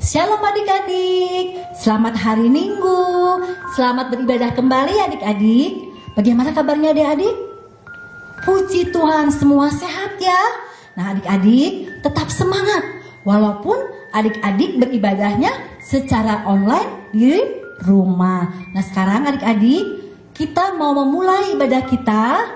Shalom adik-adik, selamat hari Minggu, selamat beribadah kembali adik-adik. Bagaimana kabarnya adik-adik? Puji Tuhan semua sehat ya. Nah adik-adik tetap semangat, walaupun adik-adik beribadahnya secara online di rumah. Nah sekarang adik-adik kita mau memulai ibadah kita.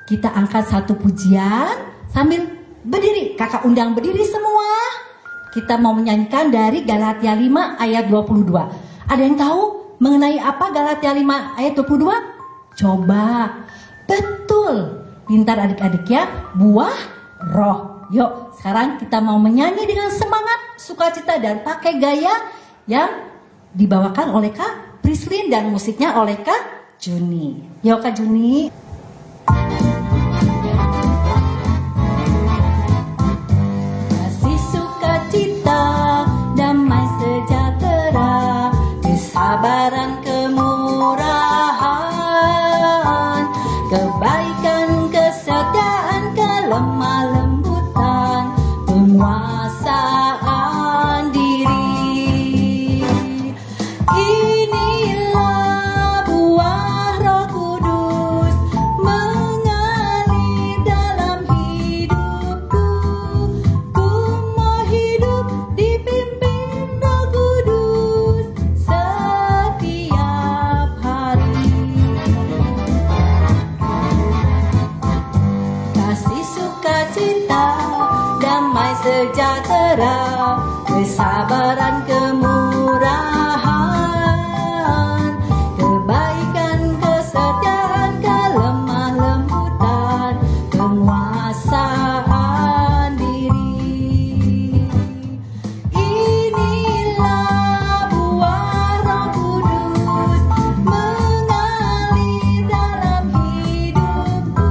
Kita angkat satu pujian sambil berdiri, kakak undang berdiri semua. Kita mau menyanyikan dari Galatia 5 ayat 22. Ada yang tahu mengenai apa Galatia 5 ayat 22? Coba. Betul. Pintar adik-adik ya. Buah roh. Yuk sekarang kita mau menyanyi dengan semangat, sukacita dan pakai gaya yang dibawakan oleh Kak Prislin dan musiknya oleh Kak Juni. Yuk Kak Juni. Damai sejahtera, kesabaran, kemurahan, kebaikan, kesetiaan, kelemah lembutan, penguasaan diri. Inilah buah Roh Kudus mengalir dalam hidupku. Ku mau hidup dipimpin Roh Kudus setiap hari. Kasih, sukacita, damai sejahtera, kesabaran, kemurahan, kebaikan, kesetiaan, kelemah lembutan, penguasaan diri. Inilah buah Roh Kudus mengalir dalam hidupku.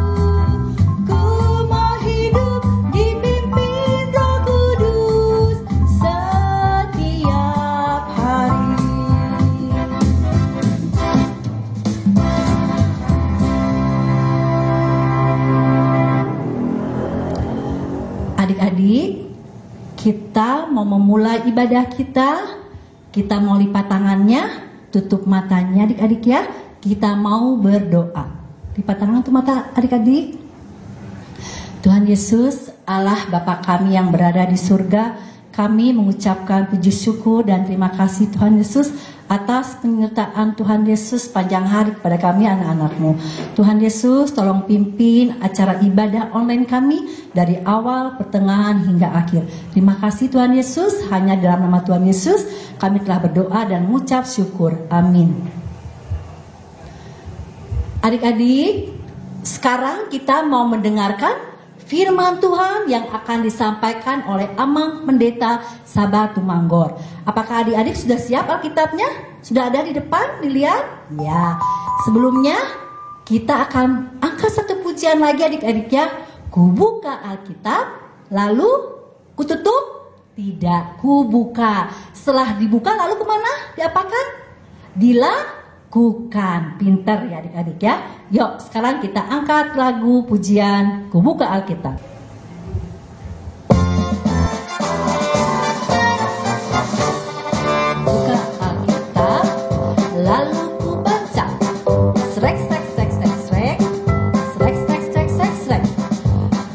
Ku mau hidup dipimpin Roh Kudus setiap hari. Adik-adik, kita mau memulai ibadah kita. Kita mau lipat tangannya, tutup matanya adik-adik ya. Kita mau berdoa. Lipat tangan tuh mata adik-adik. Tuhan Yesus, Allah Bapa kami yang berada di surga, kami mengucapkan puji syukur dan terima kasih Tuhan Yesus atas penyertaan Tuhan Yesus panjang hari kepada kami anak-anak-Mu. Tuhan Yesus tolong pimpin acara ibadah online kami dari awal, pertengahan hingga akhir. Terima kasih Tuhan Yesus, hanya dalam nama Tuhan Yesus kami telah berdoa dan mengucap syukur. Amin. Adik-adik, sekarang kita mau mendengarkan firman Tuhan yang akan disampaikan oleh Amang Pendeta Sabar Tumanggor. Apakah adik-adik sudah siap Alkitabnya? Sudah ada di depan? Dilihat? Ya. Sebelumnya kita akan angkat satu pujian lagi adik-adik ya. Ku buka Alkitab, lalu ku tutup? Tidak, ku buka. Setelah dibuka lalu kemana? Diapakan? Dilakukan. Pinter ya adik-adik ya. Yuk sekarang kita angkat lagu pujian Ku Buka Alkitab. Buka Alkitab, lalu ku baca. Srek, srek, srek, srek, srek. Srek, srek, srek, srek, srek.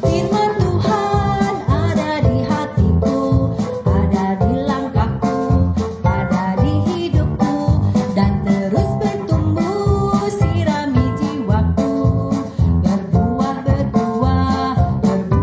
Firman Tuhan ada di hatiku, ada di langkahku, ada di hidupku, dan terus bertumbuh, sirami jiwaku, berbuah, berbuah, berbuah.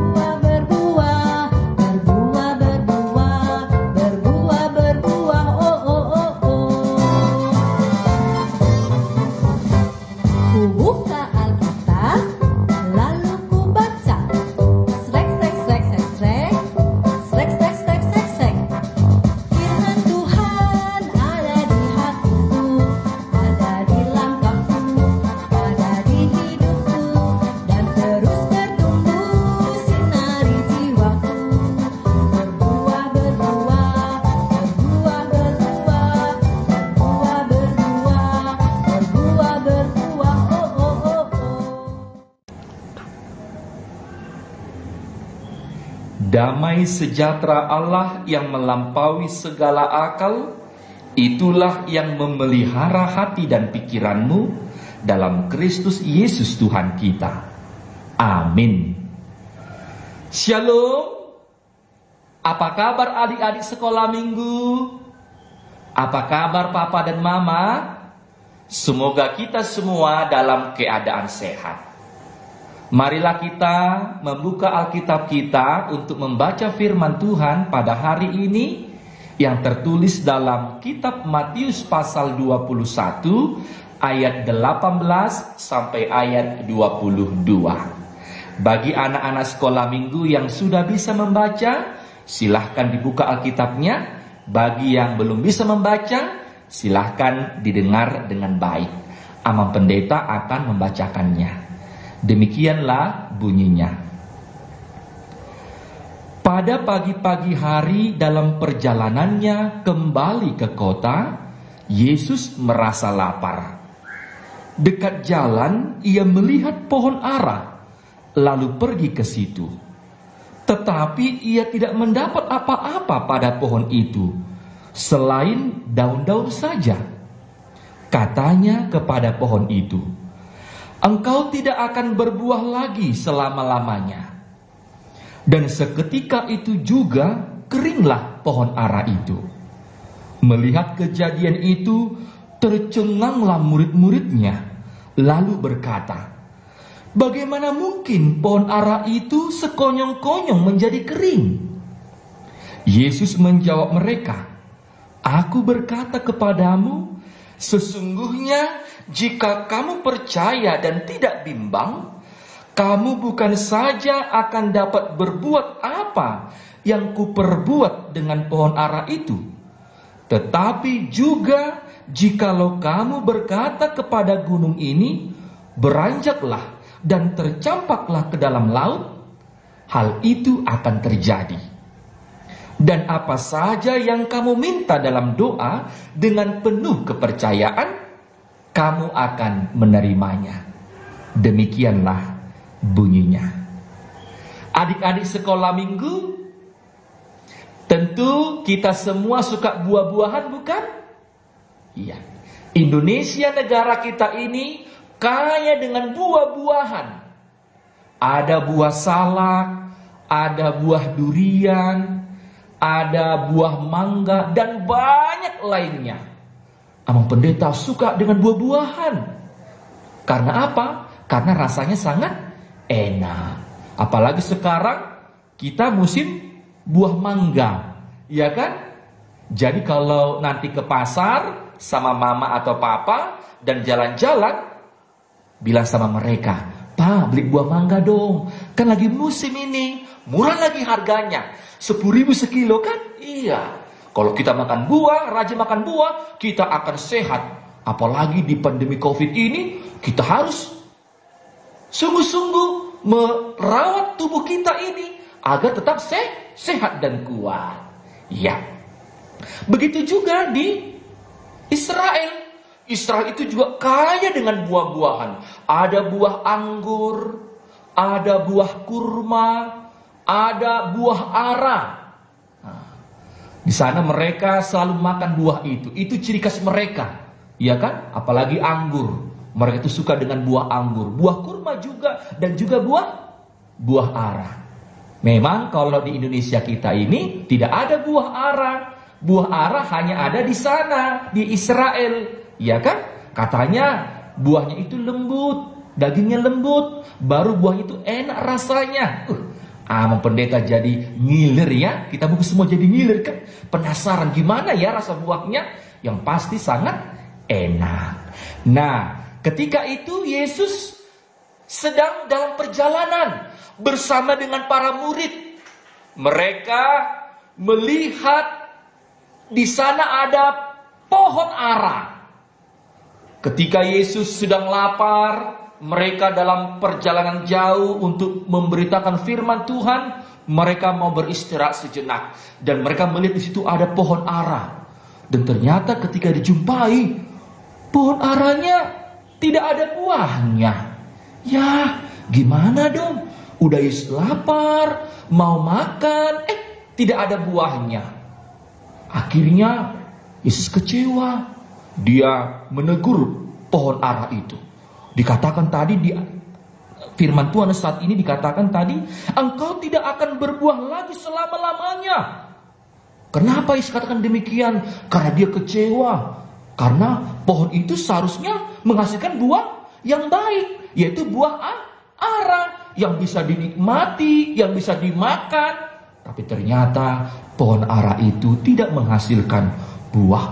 Damai sejahtera Allah yang melampaui segala akal, itulah yang memelihara hati dan pikiranmu dalam Kristus Yesus Tuhan kita. Amin. Shalom. Apa kabar adik-adik sekolah minggu? Apa kabar papa dan mama? Semoga kita semua dalam keadaan sehat. Marilah kita membuka Alkitab kita untuk membaca firman Tuhan pada hari ini yang tertulis dalam kitab Matius pasal 21 ayat 18 sampai ayat 22. Bagi anak-anak sekolah minggu yang sudah bisa membaca, silahkan dibuka Alkitabnya. Bagi yang belum bisa membaca, silahkan didengar dengan baik. Amang Pendeta akan membacakannya. Demikianlah bunyinya. Pada pagi-pagi hari dalam perjalanannya kembali ke kota, Yesus merasa lapar. Dekat jalan ia melihat pohon ara, lalu pergi ke situ. Tetapi ia tidak mendapat apa-apa pada pohon itu, selain daun-daun saja. Katanya kepada pohon itu, "Engkau tidak akan berbuah lagi selama-lamanya." Dan seketika itu juga keringlah pohon ara itu. Melihat kejadian itu, tercenganglah murid-muridnya, lalu berkata, "Bagaimana mungkin pohon ara itu sekonyong-konyong menjadi kering?" Yesus menjawab mereka, "Aku berkata kepadamu, sesungguhnya jika kamu percaya dan tidak bimbang, kamu bukan saja akan dapat berbuat apa yang kuperbuat dengan pohon ara itu, tetapi juga jikalau kamu berkata kepada gunung ini, beranjaklah dan tercampaklah ke dalam laut, hal itu akan terjadi. Dan apa saja yang kamu minta dalam doa dengan penuh kepercayaan, kamu akan menerimanya." Demikianlah bunyinya. Adik-adik sekolah minggu, tentu kita semua suka buah-buahan, bukan? Iya. Indonesia negara kita ini kaya dengan buah-buahan. Ada buah salak, ada buah durian, ada buah mangga, dan banyak lainnya. Amang Pendeta suka dengan buah-buahan. Karena apa? Karena rasanya sangat enak. Apalagi sekarang kita musim buah mangga, ya kan? Jadi kalau nanti ke pasar sama mama atau papa dan jalan-jalan, bilang sama mereka, "Pak, beli buah mangga dong. Kan lagi musim ini, murah lagi harganya. 10.000 sekilo kan?" Iya. Kalau kita makan buah, rajin makan buah, kita akan sehat. Apalagi di pandemi COVID ini, kita harus sungguh-sungguh merawat tubuh kita ini agar tetap sehat dan kuat. Ya. Begitu juga di Israel. Israel itu juga kaya dengan buah-buahan. Ada buah anggur, ada buah kurma, ada buah ara. Di sana mereka selalu makan buah itu. Itu ciri khas mereka, ya kan? Apalagi anggur. Mereka itu suka dengan buah anggur. Buah kurma juga, dan juga buah ara. Memang kalau di Indonesia kita ini tidak ada buah ara. Buah ara hanya ada di sana, di Israel, ya kan? Katanya buahnya itu lembut, dagingnya lembut, baru buahnya itu enak rasanya. Amang Pendeta jadi ngiler ya. Kita mungkin semua jadi ngiler kan. Penasaran gimana ya rasa buahnya. Yang pasti sangat enak. Nah, ketika itu Yesus sedang dalam perjalanan bersama dengan para murid. Mereka melihat di sana ada pohon ara. Ketika Yesus sedang lapar, mereka dalam perjalanan jauh untuk memberitakan firman Tuhan, mereka mau beristirahat sejenak dan mereka melihat di situ ada pohon ara. Dan ternyata ketika dijumpai, pohon aranya tidak ada buahnya. Ya, gimana dong? Udah Yesus lapar, mau makan, tidak ada buahnya. Akhirnya Yesus kecewa. Dia menegur pohon ara itu. Dikatakan tadi di firman Tuhan saat ini dikatakan tadi, engkau tidak akan berbuah lagi selama-lamanya. Kenapa Yesus katakan demikian? Karena dia kecewa. Karena pohon itu seharusnya menghasilkan buah yang baik, yaitu buah ara yang bisa dinikmati, yang bisa dimakan. Tapi ternyata pohon ara itu tidak menghasilkan buah.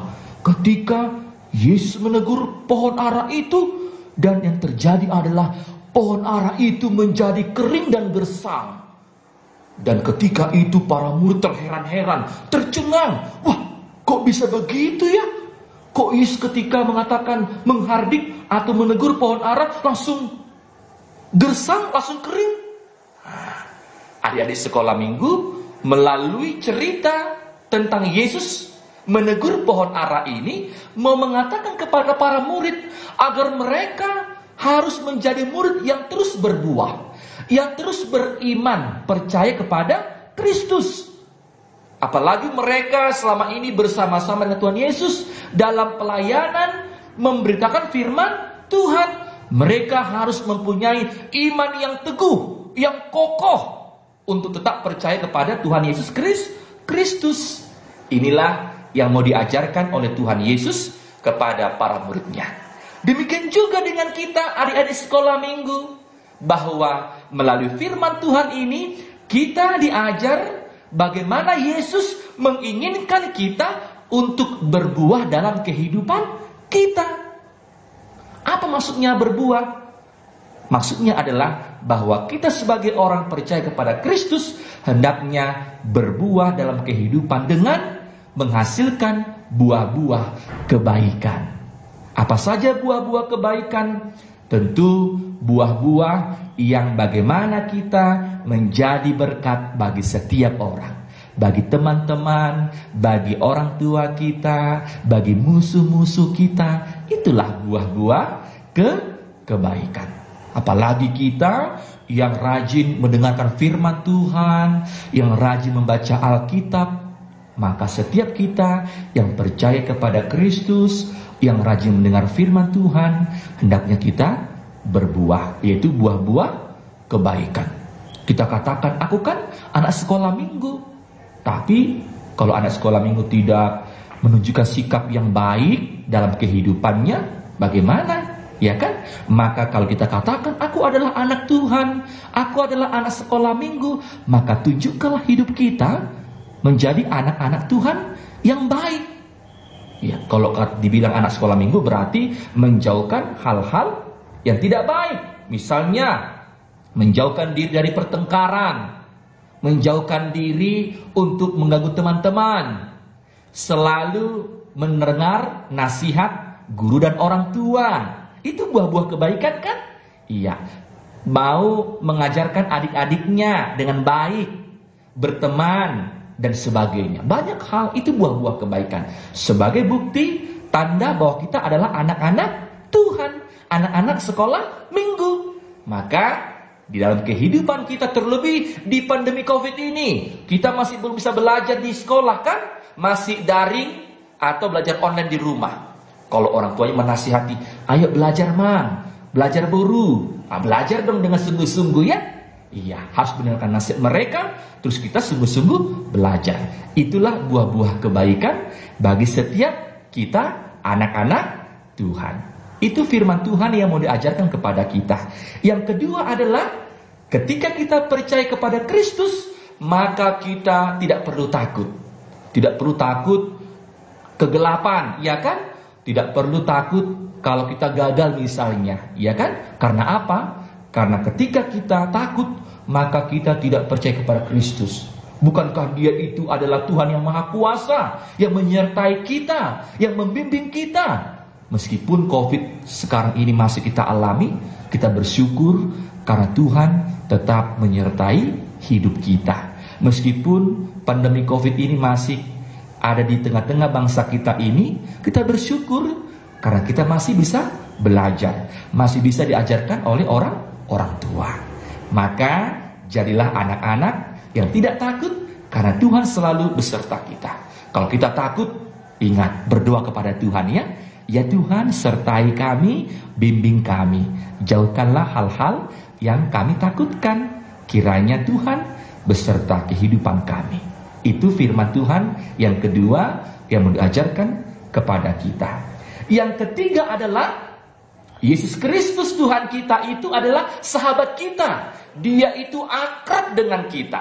Ketika Yesus menegur pohon ara itu, dan yang terjadi adalah pohon ara itu menjadi kering dan gersang. Dan ketika itu para murid terheran-heran, tercengang. Wah, kok bisa begitu ya? Kok Yesus ketika mengatakan menghardik atau menegur pohon ara langsung gersang, langsung kering? Adik-adik sekolah minggu melalui cerita tentang Yesus menegur pohon ara ini mau mengatakan kepada para murid agar mereka harus menjadi murid yang terus berbuah, yang terus beriman, percaya kepada Kristus. Apalagi mereka selama ini bersama-sama dengan Tuhan Yesus dalam pelayanan memberitakan firman Tuhan. Mereka harus mempunyai iman yang teguh, yang kokoh untuk tetap percaya kepada Tuhan Yesus Kristus. Inilah yang mau diajarkan oleh Tuhan Yesus kepada para muridnya. Demikian juga dengan kita adik-adik sekolah minggu, bahwa melalui firman Tuhan ini kita diajar bagaimana Yesus menginginkan kita untuk berbuah dalam kehidupan kita. Apa maksudnya berbuah? Maksudnya adalah bahwa kita sebagai orang percaya kepada Kristus hendaknya berbuah dalam kehidupan dengan menghasilkan buah-buah kebaikan. Apa saja buah-buah kebaikan? Tentu buah-buah yang bagaimana kita menjadi berkat bagi setiap orang, bagi teman-teman, bagi orang tua kita, bagi musuh-musuh kita. Itulah buah-buah kebaikan. Apalagi kita yang rajin mendengarkan firman Tuhan, yang rajin membaca Alkitab, maka setiap kita yang percaya kepada Kristus, yang rajin mendengar firman Tuhan, hendaknya kita berbuah, yaitu buah-buah kebaikan. Kita katakan, aku kan anak sekolah minggu. Tapi kalau anak sekolah minggu tidak menunjukkan sikap yang baik dalam kehidupannya, bagaimana? Ya kan? Maka kalau kita katakan, aku adalah anak Tuhan, aku adalah anak sekolah minggu, maka tunjukkanlah hidup kita menjadi anak-anak Tuhan yang baik. Ya, kalau dibilang anak sekolah minggu berarti menjauhkan hal-hal yang tidak baik. Misalnya menjauhkan diri dari pertengkaran, menjauhkan diri untuk mengganggu teman-teman, selalu mendengar nasihat guru dan orang tua. Itu buah-buah kebaikan kan? Iya. Mau mengajarkan adik-adiknya dengan baik, berteman dan sebagainya. Banyak hal itu buah-buah kebaikan. Sebagai bukti tanda bahwa kita adalah anak-anak Tuhan, anak-anak sekolah minggu. Maka di dalam kehidupan kita, terlebih di pandemi COVID ini, kita masih belum bisa belajar di sekolah kan? Masih daring atau belajar online di rumah. Kalau orang tuanya menasihati, ayo belajar man, belajar buru, belajar dong dengan sungguh-sungguh ya. Iya, harus mendengarkan nasihat mereka, terus kita sungguh-sungguh belajar. Itulah buah-buah kebaikan bagi setiap kita anak-anak Tuhan. Itu firman Tuhan yang mau diajarkan kepada kita. Yang kedua adalah ketika kita percaya kepada Kristus, maka kita tidak perlu takut. Tidak perlu takut kegelapan, ya kan? Tidak perlu takut kalau kita gagal misalnya, ya kan? Karena apa? Karena ketika kita takut, maka kita tidak percaya kepada Kristus. Bukankah Dia itu adalah Tuhan yang Maha Kuasa, yang menyertai kita, yang membimbing kita? Meskipun COVID sekarang ini masih kita alami, kita bersyukur karena Tuhan tetap menyertai hidup kita. Meskipun pandemi COVID ini masih ada di tengah-tengah bangsa kita ini, kita bersyukur karena kita masih bisa belajar, masih bisa diajarkan oleh orang tua. Maka Jadilah anak-anak yang tidak takut, karena Tuhan selalu beserta kita. Kalau kita takut, ingat berdoa kepada Tuhan ya. Ya Tuhan, sertai kami, bimbing kami. Jauhkanlah hal-hal yang kami takutkan. Kiranya Tuhan beserta kehidupan kami. Itu firman Tuhan yang kedua yang mengajarkan kepada kita. Yang ketiga adalah Yesus Kristus Tuhan kita itu adalah sahabat kita. Dia itu akrab dengan kita.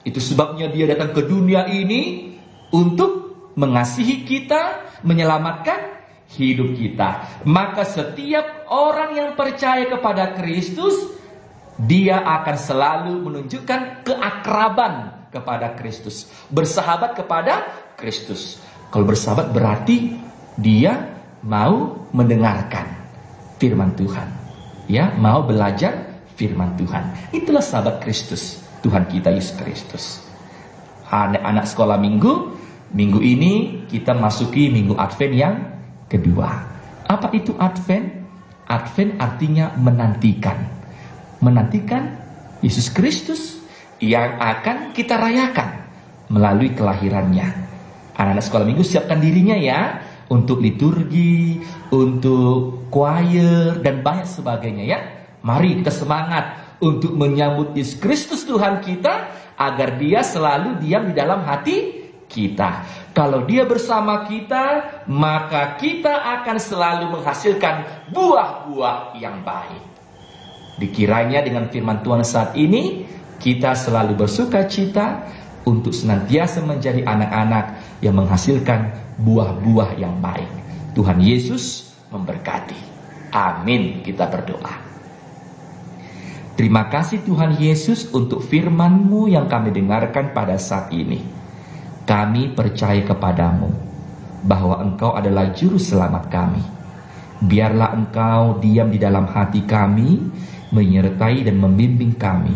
Itu sebabnya dia datang ke dunia ini untuk mengasihi kita, menyelamatkan hidup kita. Maka setiap orang yang percaya kepada Kristus, dia akan selalu menunjukkan keakraban kepada Kristus, bersahabat kepada Kristus. Kalau bersahabat berarti dia mau mendengarkan firman Tuhan, ya, mau belajar firman Tuhan. Itulah sahabat Kristus, Tuhan kita Yesus Kristus. Anak-anak sekolah minggu ini kita masuki minggu Advent yang kedua. Apa itu Advent? Advent artinya menantikan. Menantikan Yesus Kristus yang akan kita rayakan melalui kelahirannya. Anak-anak sekolah minggu siapkan dirinya ya untuk liturgi, untuk choir dan banyak sebagainya ya. Mari kita semangat untuk menyambut Yesus Kristus Tuhan kita, agar dia selalu diam di dalam hati kita. Kalau dia bersama kita, maka kita akan selalu menghasilkan buah-buah yang baik. Dikiranya dengan firman Tuhan saat ini, kita selalu bersuka cita untuk senantiasa menjadi anak-anak yang menghasilkan buah-buah yang baik. Tuhan Yesus memberkati. Amin. Kita berdoa. Terima kasih Tuhan Yesus untuk firman-Mu yang kami dengarkan pada saat ini. Kami percaya kepadamu bahwa Engkau adalah juru selamat kami. Biarlah Engkau diam di dalam hati kami, menyertai dan membimbing kami,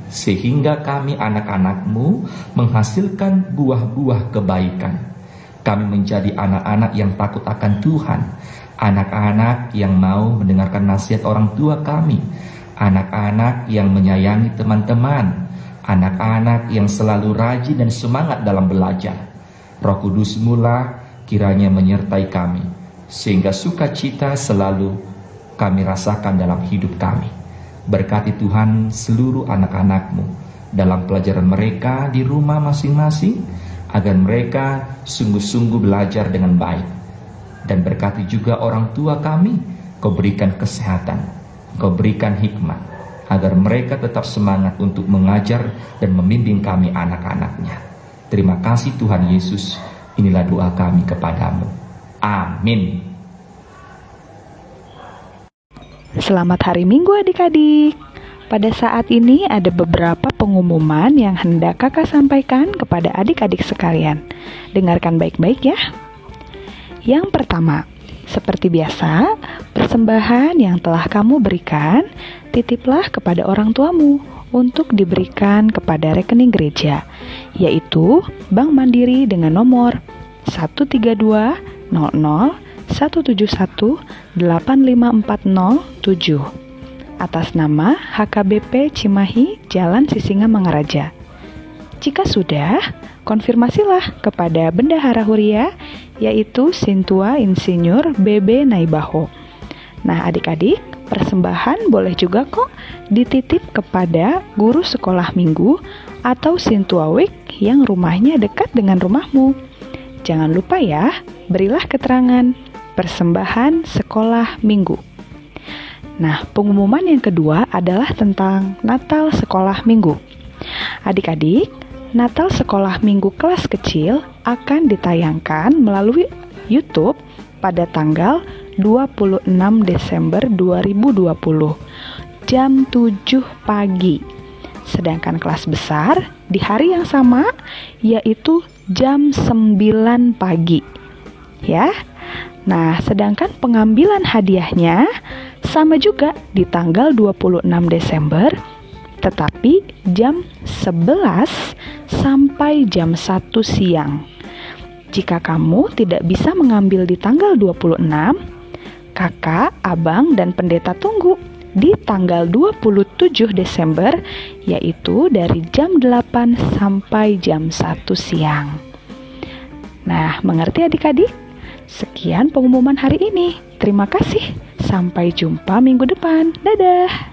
sehingga kami anak-anak-Mu menghasilkan buah-buah kebaikan. Kami menjadi anak-anak yang takut akan Tuhan, anak-anak yang mau mendengarkan nasihat orang tua kami, anak-anak yang menyayangi teman-teman, anak-anak yang selalu rajin dan semangat dalam belajar. Roh Kudus-Mu lah kiranya menyertai kami, sehingga sukacita selalu kami rasakan dalam hidup kami. Berkati Tuhan seluruh anak-anak-Mu dalam pelajaran mereka di rumah masing-masing, agar mereka sungguh-sungguh belajar dengan baik. Dan berkati juga orang tua kami, Kau berikan kesehatan, Kau berikan hikmat, agar mereka tetap semangat untuk mengajar dan membimbing kami anak-anak-Nya. Terima kasih Tuhan Yesus, inilah doa kami kepadamu. Amin. Selamat hari Minggu adik-adik. Pada saat ini ada beberapa pengumuman yang hendak kakak sampaikan kepada adik-adik sekalian. Dengarkan baik-baik ya. Yang pertama, seperti biasa, persembahan yang telah kamu berikan, titiplah kepada orang tuamu untuk diberikan kepada rekening gereja, yaitu Bank Mandiri dengan nomor 1320017185407 atas nama HKBP Cimahi Jalan Sisinga Mangaraja. Jika sudah, konfirmasilah kepada Bendahara Huria, yaitu Sintua Insinyur BB Naibaho. Nah adik-adik, persembahan boleh juga kok dititip kepada guru sekolah minggu atau Sintua Wik yang rumahnya dekat dengan rumahmu. Jangan lupa ya, berilah keterangan persembahan sekolah minggu. Nah, pengumuman yang kedua adalah tentang Natal sekolah minggu. Adik-adik, Natal sekolah minggu kelas kecil akan ditayangkan melalui YouTube pada tanggal 26 Desember 2020 jam 7 pagi. Sedangkan kelas besar di hari yang sama, yaitu jam 9 pagi. Ya. Nah, sedangkan pengambilan hadiahnya sama juga di tanggal 26 Desember, tetapi jam 11 sampai jam 1 siang. Jika kamu tidak bisa mengambil di tanggal 26, kakak, abang, dan pendeta tunggu di tanggal 27 Desember, yaitu dari jam 8 sampai jam 1 siang. Nah, mengerti adik-adik? Sekian pengumuman hari ini. Terima kasih. Sampai jumpa minggu depan. Dadah.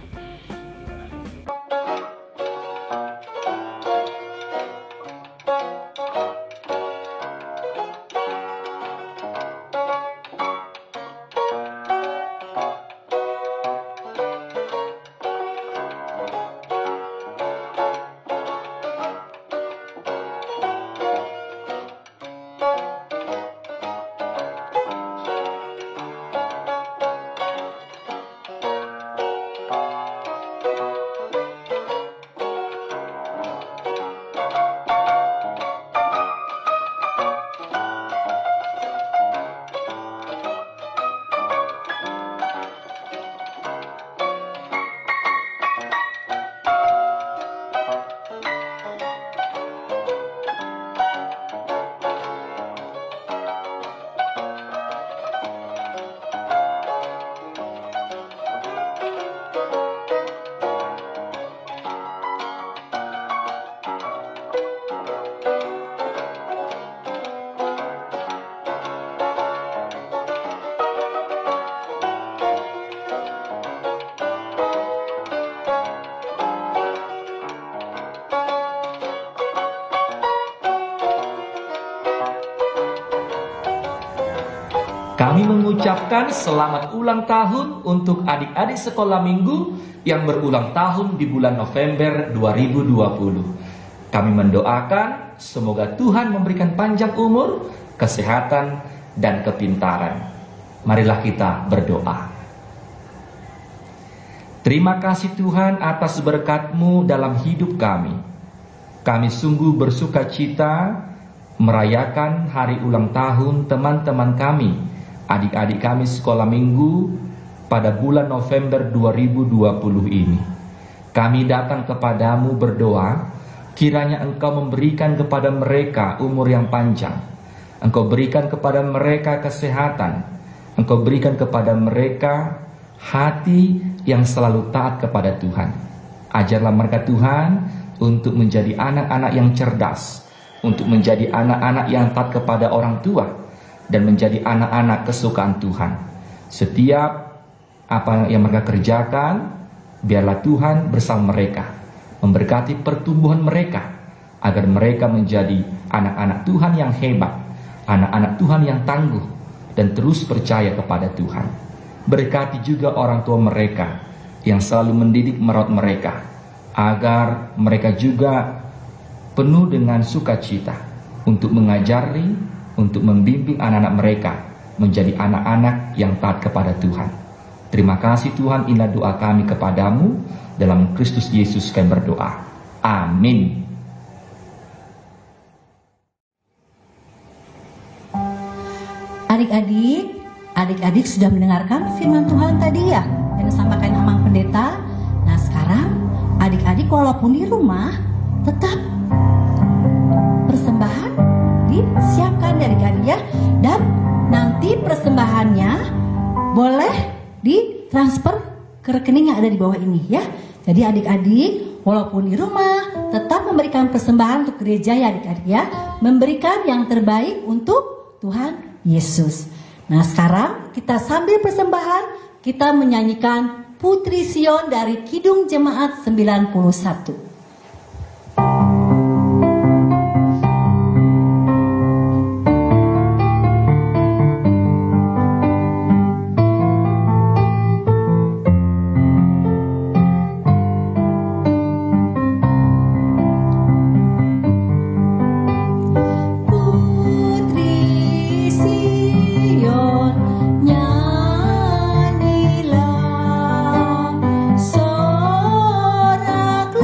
Kami mengucapkan selamat ulang tahun untuk adik-adik sekolah minggu yang berulang tahun di bulan November 2020. Kami mendoakan semoga Tuhan memberikan panjang umur, kesehatan, dan kepintaran. Marilah kita berdoa. Terima kasih Tuhan atas berkat-Mu dalam hidup kami. Kami sungguh bersuka cita merayakan hari ulang tahun teman-teman kami, adik-adik kami sekolah minggu pada bulan November 2020 ini. Kami datang kepadamu berdoa, kiranya Engkau memberikan kepada mereka umur yang panjang. Engkau berikan kepada mereka kesehatan. Engkau berikan kepada mereka hati yang selalu taat kepada Tuhan. Ajarlah mereka Tuhan untuk menjadi anak-anak yang cerdas, untuk menjadi anak-anak yang taat kepada orang tua, dan menjadi anak-anak kesukaan Tuhan. Setiap apa yang mereka kerjakan, biarlah Tuhan bersama mereka, memberkati pertumbuhan mereka, agar mereka menjadi anak-anak Tuhan yang hebat, anak-anak Tuhan yang tangguh, dan terus percaya kepada Tuhan. Berkati juga orang tua mereka, yang selalu mendidik merawat mereka, agar mereka juga penuh dengan sukacita untuk mengajari, untuk membimbing anak-anak mereka menjadi anak-anak yang taat kepada Tuhan. Terima kasih Tuhan, inilah doa kami kepadamu. Dalam Kristus Yesus kami berdoa. Amin. Adik-adik sudah mendengarkan firman Tuhan tadi ya, yang disampaikan Amang Pendeta. Nah sekarang adik-adik walaupun di rumah, tetap persembahan disiapkan dari adik ya, dan nanti persembahannya boleh ditransfer ke rekening yang ada di bawah ini ya. Jadi adik-adik walaupun di rumah tetap memberikan persembahan untuk gereja ya adik-adik ya, memberikan yang terbaik untuk Tuhan Yesus. Nah sekarang kita sambil persembahan, kita menyanyikan Putri Sion dari Kidung Jemaat 91. Nyanyilah sorak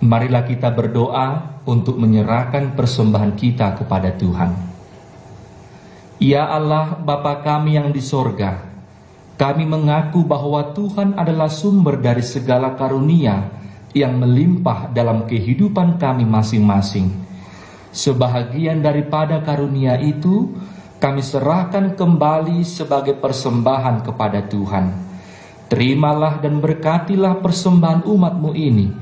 Marilah kita berdoa untuk menyerahkan persembahan kita kepada Tuhan. Ya Allah, Bapa kami yang di sorga, kami mengaku bahwa Tuhan adalah sumber dari segala karunia yang melimpah dalam kehidupan kami masing-masing. Sebahagian daripada karunia itu, kami serahkan kembali sebagai persembahan kepada Tuhan. Terimalah dan berkatilah persembahan umat-Mu ini,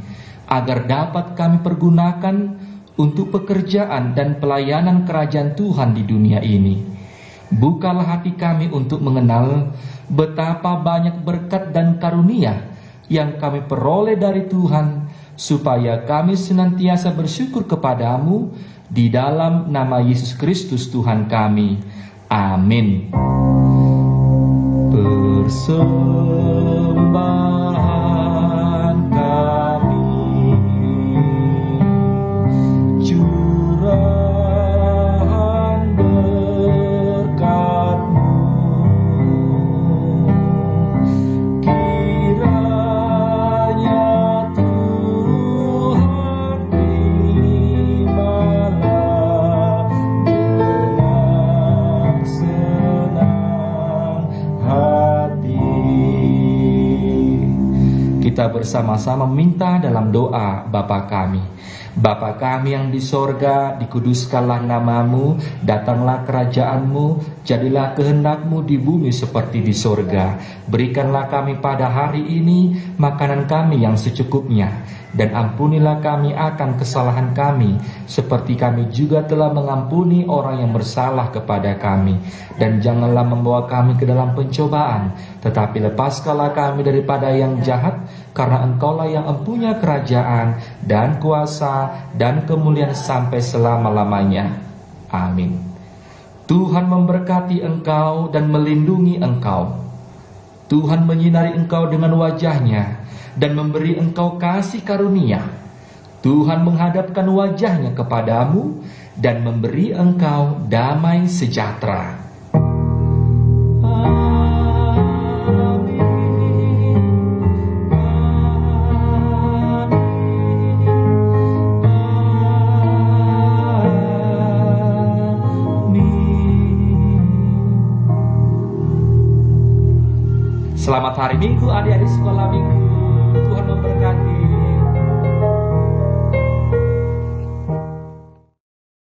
agar dapat kami pergunakan untuk pekerjaan dan pelayanan kerajaan Tuhan di dunia ini. Bukalah hati kami untuk mengenal betapa banyak berkat dan karunia yang kami peroleh dari Tuhan, supaya kami senantiasa bersyukur kepadamu di dalam nama Yesus Kristus Tuhan kami. Amin. Persembahan kami, curahan berkat-Mu, kiranya Tuhan terimalah dengan senang hati. Kita bersama-sama minta dalam doa Bapa kami. Bapa kami yang di sorga, dikuduskanlah namamu, datanglah kerajaan-Mu, jadilah kehendak-Mu di bumi seperti di sorga. Berikanlah kami pada hari ini makanan kami yang secukupnya, dan ampunilah kami akan kesalahan kami, seperti kami juga telah mengampuni orang yang bersalah kepada kami. Dan janganlah membawa kami ke dalam pencobaan, tetapi lepaskanlah kami daripada yang jahat, karena Engkaulah yang empunya kerajaan dan kuasa dan kemuliaan sampai selama-lamanya. Amin. Tuhan memberkati engkau dan melindungi engkau. Tuhan menyinari engkau dengan wajah-Nya dan memberi engkau kasih karunia. Tuhan menghadapkan wajah-Nya kepadamu dan memberi engkau damai sejahtera. Selamat hari Minggu adik-adik sekolah minggu. Tuhan memberkati.